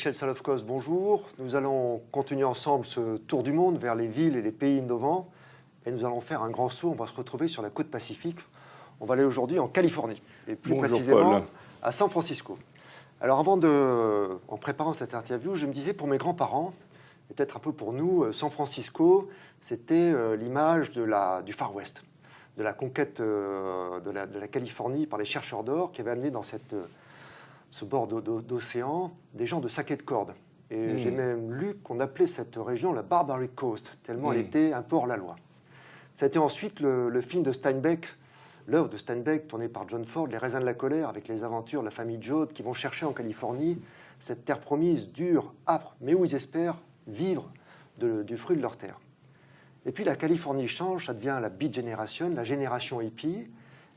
Michel Salofkos, bonjour. Nous allons continuer ensemble ce tour du monde vers les villes et les pays innovants. Et nous allons faire un grand saut. On va se retrouver sur la côte Pacifique. On va aller aujourd'hui en Californie, et plus précisément Paul. à San Francisco. Alors en préparant cette interview, je me disais pour mes grands-parents, et peut-être un peu pour nous, San Francisco, c'était l'image du Far West, de la conquête de la Californie par les chercheurs d'or qui avaient amené dans ce bord d'océan des gens de sac et de corde. Et j'ai même lu qu'on appelait cette région la Barbary Coast, tellement elle était un peu hors la loi. Ça a été ensuite le film de Steinbeck, l'œuvre de Steinbeck, tournée par John Ford, Les raisins de la colère, avec les aventures de la famille Joad qui vont chercher en Californie cette terre promise, dure, âpre, mais où ils espèrent vivre du fruit de leur terre. Et puis la Californie change, ça devient la Beat Generation, la génération hippie.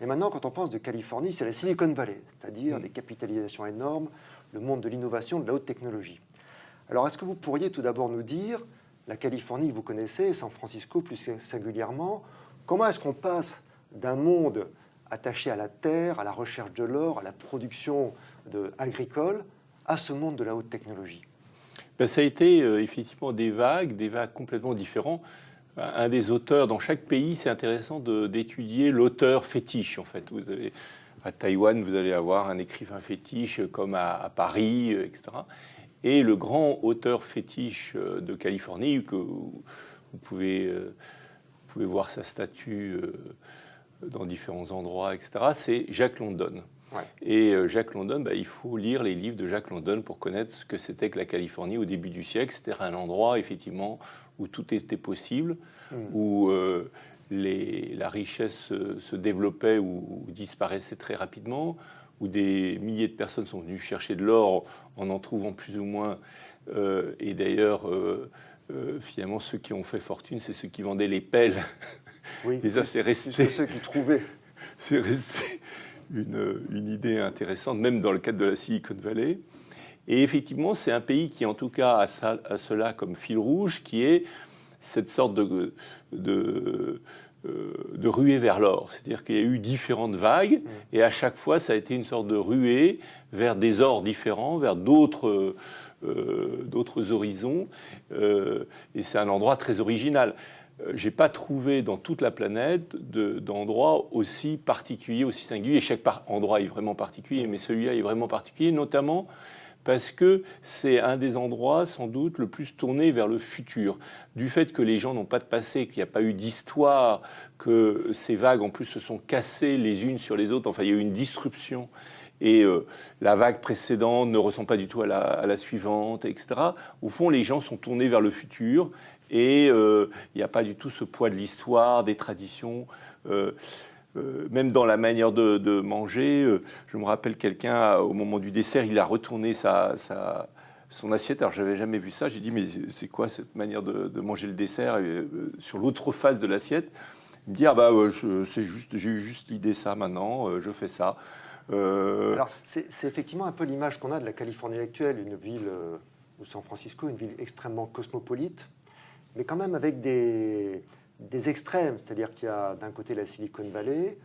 Et maintenant, quand on pense de Californie, c'est la Silicon Valley, c'est-à-dire des capitalisations énormes, le monde de l'innovation, de la haute technologie. Alors, est-ce que vous pourriez tout d'abord nous dire, la Californie, vous connaissez, San Francisco plus singulièrement, comment est-ce qu'on passe d'un monde attaché à la terre, à la recherche de l'or, à la production agricole, à ce monde de la haute technologie? Ça a été effectivement des vagues complètement différentes. Un des auteurs, dans chaque pays, c'est intéressant d'étudier l'auteur fétiche, en fait. À Taïwan, vous allez avoir un écrivain fétiche comme à Paris, etc. Et le grand auteur fétiche de Californie, que vous pouvez voir sa statue dans différents endroits, etc., c'est Jack London. Ouais. Et Jack London, il faut lire les livres de Jack London pour connaître ce que c'était que la Californie au début du siècle. C'était un endroit, effectivement, où tout était possible, où la richesse se développait ou disparaissait très rapidement, où des milliers de personnes sont venues chercher de l'or en trouvant plus ou moins. Et d'ailleurs, finalement, ceux qui ont fait fortune, c'est ceux qui vendaient les pelles. Oui, et ça, c'est resté. Ceux qui trouvaient. C'est resté une idée intéressante, même dans le cadre de la Silicon Valley. Et effectivement, c'est un pays qui, en tout cas, a cela comme fil rouge, qui est cette sorte de ruée vers l'or. C'est-à-dire qu'il y a eu différentes vagues, et à chaque fois, ça a été une sorte de ruée vers des ors différents, vers d'autres horizons. Et c'est un endroit très original. J'ai pas trouvé dans toute la planète d'endroit aussi particulier, aussi singulier. Chaque endroit est vraiment particulier, mais celui-là est vraiment particulier, notamment parce que c'est un des endroits, sans doute, le plus tourné vers le futur. Du fait que les gens n'ont pas de passé, qu'il n'y a pas eu d'histoire, que ces vagues, en plus, se sont cassées les unes sur les autres. Enfin, il y a eu une disruption. Et la vague précédente ne ressemble pas du tout à la suivante, etc. Au fond, les gens sont tournés vers le futur. Et il n'y a pas du tout ce poids de l'histoire, des traditions. Même dans la manière de manger, je me rappelle quelqu'un, au moment du dessert, il a retourné son assiette. Alors, je n'avais jamais vu ça. J'ai dit, mais c'est quoi cette manière de manger le dessert sur l'autre face de l'assiette? Il me dit, j'ai eu juste l'idée ça maintenant, je fais ça. Alors, c'est effectivement un peu l'image qu'on a de la Californie actuelle, une ville, ou San Francisco, une ville extrêmement cosmopolite, mais quand même avec des extrêmes, c'est-à-dire qu'il y a d'un côté la Silicon Valley,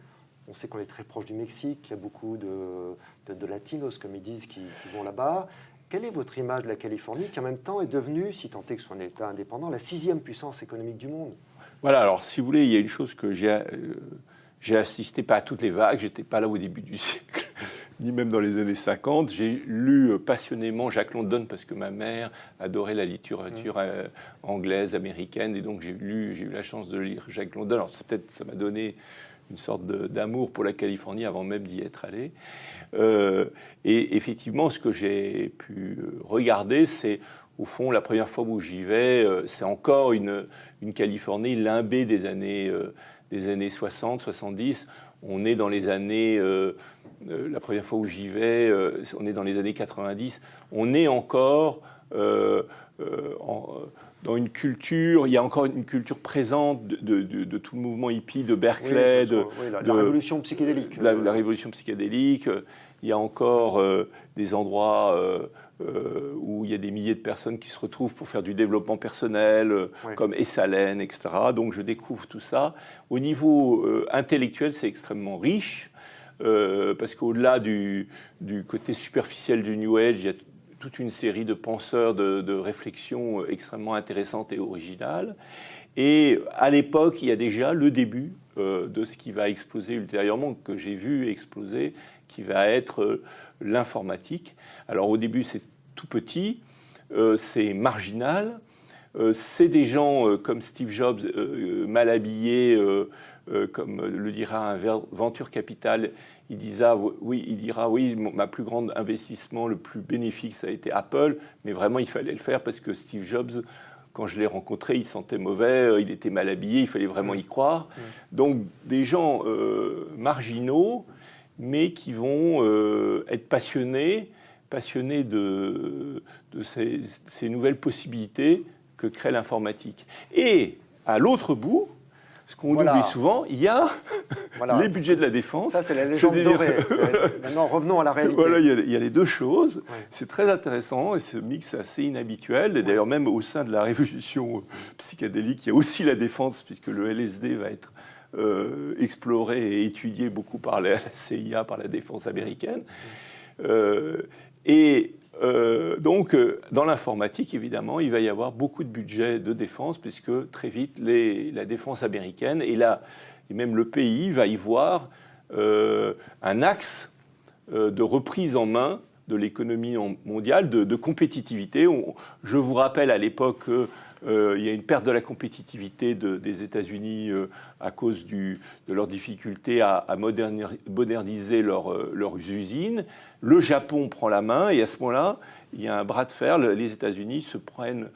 on sait qu'on est très proche du Mexique, qu'il y a beaucoup de latinos, comme ils disent, qui vont là-bas. Quelle est votre image de la Californie, qui en même temps est devenue, si tant est que ce soit un État indépendant, la 6e puissance économique du monde? Voilà, alors si vous voulez, il y a une chose que j'ai assisté, pas à toutes les vagues, j'étais pas là au début du siècle, ni même dans les années 50. J'ai lu passionnément Jack London parce que ma mère adorait la littérature anglaise, américaine, et donc j'ai eu la chance de lire Jack London. Alors peut-être ça m'a donné une sorte d'amour pour la Californie avant même d'y être allé. Et effectivement, ce que j'ai pu regarder, c'est au fond la première fois où j'y vais, c'est encore une Californie limbée des années 60, 70. On est dans les années... la première fois où j'y vais, on est dans les années 90. On est encore dans une culture, il y a encore une culture présente de tout le mouvement hippie de Berkeley. La révolution psychédélique. La révolution psychédélique. Il y a encore des endroits où il y a des milliers de personnes qui se retrouvent pour faire du développement personnel, comme Esalen, etc. Donc je découvre tout ça. Au niveau intellectuel, c'est extrêmement riche. Parce qu'au-delà du côté superficiel du New Age, il y a toute une série de penseurs, de réflexions extrêmement intéressantes et originales. Et à l'époque, il y a déjà le début de ce qui va exploser ultérieurement, que j'ai vu exploser, qui va être l'informatique. Alors au début, c'est tout petit, c'est marginal. C'est des gens comme Steve Jobs, mal habillés, comme le dira un Venture Capital. Il dira oui, ma plus grande investissement, le plus bénéfique, ça a été Apple, mais vraiment il fallait le faire parce que Steve Jobs, quand je l'ai rencontré, il sentait mauvais, il était mal habillé, il fallait vraiment y croire. Donc des gens marginaux, mais qui vont être passionnés de ces nouvelles possibilités que crée l'informatique. Et à l'autre bout, ce qu'on oublie souvent, il y a les budgets de la défense. Ça, c'est la légende dorée. Maintenant, revenons à la réalité. Voilà, il y a les deux choses. Ouais. C'est très intéressant et ce mix est assez inhabituel. Et d'ailleurs, même au sein de la révolution psychédélique, il y a aussi la défense, puisque le LSD va être exploré et étudié beaucoup par la CIA, par la défense américaine. Donc, dans l'informatique, évidemment, il va y avoir beaucoup de budget de défense, puisque très vite, la défense américaine, et même le pays, va y voir un axe de reprise en main de l'économie mondiale, de compétitivité. Je vous rappelle à l'époque qu'il y a une perte de la compétitivité des États-Unis à cause de leur difficulté à moderniser leurs usines. Le Japon prend la main et à ce moment-là, il y a un bras de fer. Les États-Unis se prennent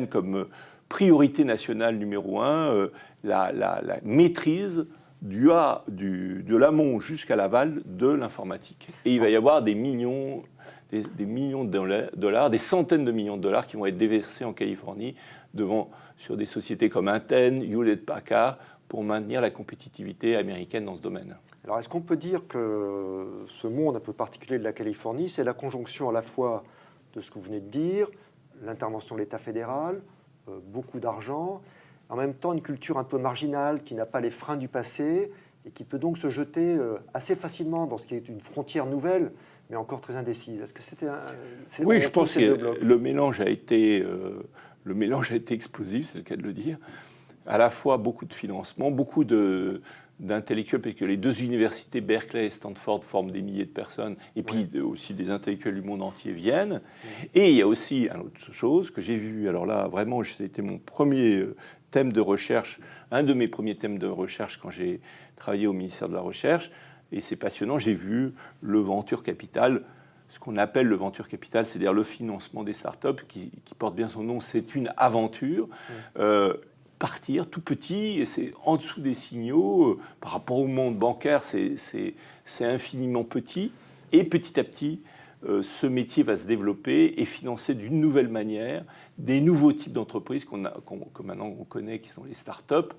comme priorité nationale numéro 1 la maîtrise de l'amont jusqu'à l'aval de l'informatique. Et il va y avoir des millions de dollars, des centaines de millions de dollars qui vont être déversés en Californie sur des sociétés comme Intel, Hewlett-Packard, pour maintenir la compétitivité américaine dans ce domaine. Alors, est-ce qu'on peut dire que ce monde un peu particulier de la Californie, c'est la conjonction à la fois de ce que vous venez de dire, l'intervention de l'État fédéral, beaucoup d'argent, en même temps une culture un peu marginale qui n'a pas les freins du passé et qui peut donc se jeter assez facilement dans ce qui est une frontière nouvelle, mais encore très indécise. Est-ce que c'était Oui, je pense que le mélange a été explosif, c'est le cas de le dire. À la fois beaucoup de financement, beaucoup d'intellectuels, parce que les deux universités, Berkeley et Stanford, forment des milliers de personnes, et puis aussi des intellectuels du monde entier viennent. Et il y a aussi une autre chose que j'ai vu, alors là, vraiment, c'était mon premier thème de recherche, un de mes premiers thèmes de recherche quand j'ai travaillé au ministère de la Recherche, et c'est passionnant, j'ai vu le Venture Capital, ce qu'on appelle le Venture Capital, c'est-à-dire le financement des startups, qui porte bien son nom, c'est une aventure. Partir tout petit, c'est en dessous des signaux, par rapport au monde bancaire, c'est infiniment petit, et petit à petit, ce métier va se développer et financer d'une nouvelle manière des nouveaux types d'entreprises que maintenant on connaît, qui sont les startups.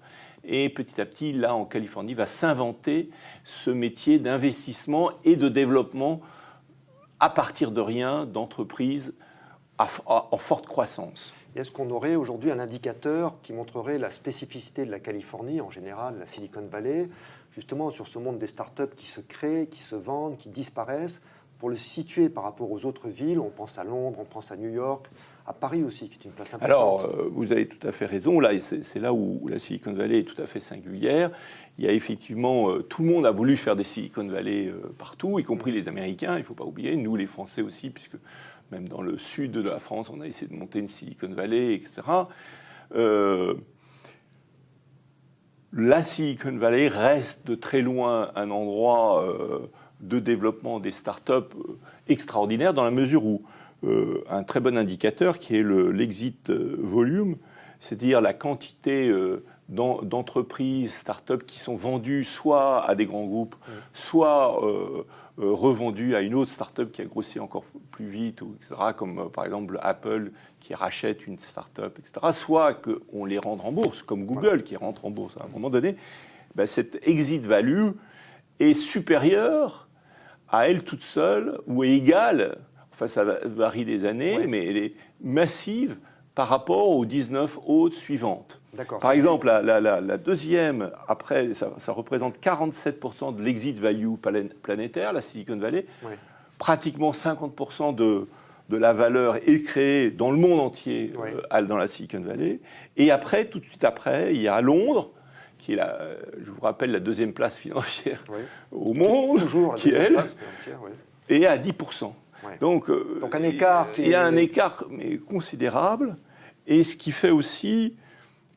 Et petit à petit, là, en Californie, va s'inventer ce métier d'investissement et de développement à partir de rien, d'entreprises en forte croissance. Est-ce qu'on aurait aujourd'hui un indicateur qui montrerait la spécificité de la Californie, en général, la Silicon Valley, justement sur ce monde des startups qui se créent, qui se vendent, qui disparaissent, pour le situer par rapport aux autres villes? On pense à Londres, on pense à New York, à Paris aussi, qui est une place importante. Alors, vous avez tout à fait raison. Là, c'est là où la Silicon Valley est tout à fait singulière. Il y a effectivement, tout le monde a voulu faire des Silicon Valley partout, y compris les Américains, il ne faut pas oublier, nous les Français aussi, puisque même dans le sud de la France, on a essayé de monter une Silicon Valley, etc. La Silicon Valley reste de très loin un endroit de développement des startups extraordinaire, dans la mesure où un très bon indicateur qui est l'exit volume, c'est-à-dire la quantité d'entreprises, startups qui sont vendues soit à des grands groupes, soit revendues à une autre startup qui a grossi encore plus vite, etc., comme par exemple Apple qui rachète une startup, etc., soit qu'on les rende en bourse, comme Google qui rentre en bourse à un moment donné. Ben, cette exit value est supérieure à elle toute seule ou est égale, enfin ça varie des années, mais elle est massive par rapport aux 19 autres suivantes. Par exemple, la deuxième, après, ça représente 47% de l'exit value planétaire, la Silicon Valley, pratiquement 50% de de la valeur est créée dans le monde entier, Oui. dans la Silicon Valley. Et après, tout de suite après, il y a Londres, qui est, je vous rappelle, la deuxième place financière Oui. au monde, Toujours la qui deuxième elle, place financière, oui. est à 10%. Ouais. Donc un écart il y a un écart mais considérable, et ce qui fait aussi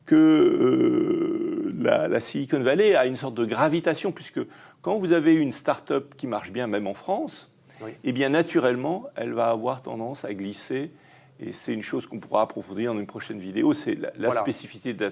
que la Silicon Valley a une sorte de gravitation, puisque quand vous avez une start-up qui marche bien, même en France, Oui. eh bien naturellement, elle va avoir tendance à glisser, et c'est une chose qu'on pourra approfondir dans une prochaine vidéo, c'est la Voilà. spécificité de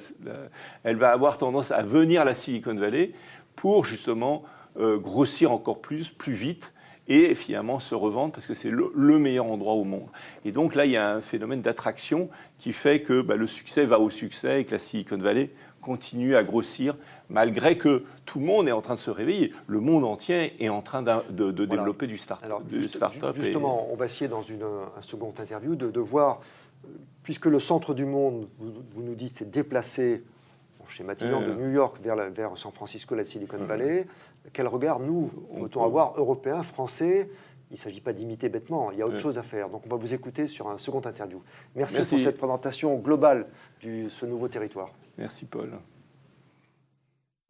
elle va avoir tendance à venir à la Silicon Valley pour justement grossir encore plus vite, et finalement se revendre parce que c'est le meilleur endroit au monde. Et donc là, il y a un phénomène d'attraction qui fait que le succès va au succès et que la Silicon Valley continue à grossir malgré que tout le monde est en train de se réveiller. Le monde entier est en train de développer du start-up. Justement, on va essayer dans un second interview de voir, puisque le centre du monde, vous nous dites, s'est déplacé, en schématisant, de New York vers San Francisco, la Silicon Valley. Quel regard, nous, peut-on avoir, Européens, Français? Il ne s'agit pas d'imiter bêtement, il y a autre chose à faire. Donc on va vous écouter sur un second interview. Merci. Pour cette présentation globale de ce nouveau territoire. Merci Paul.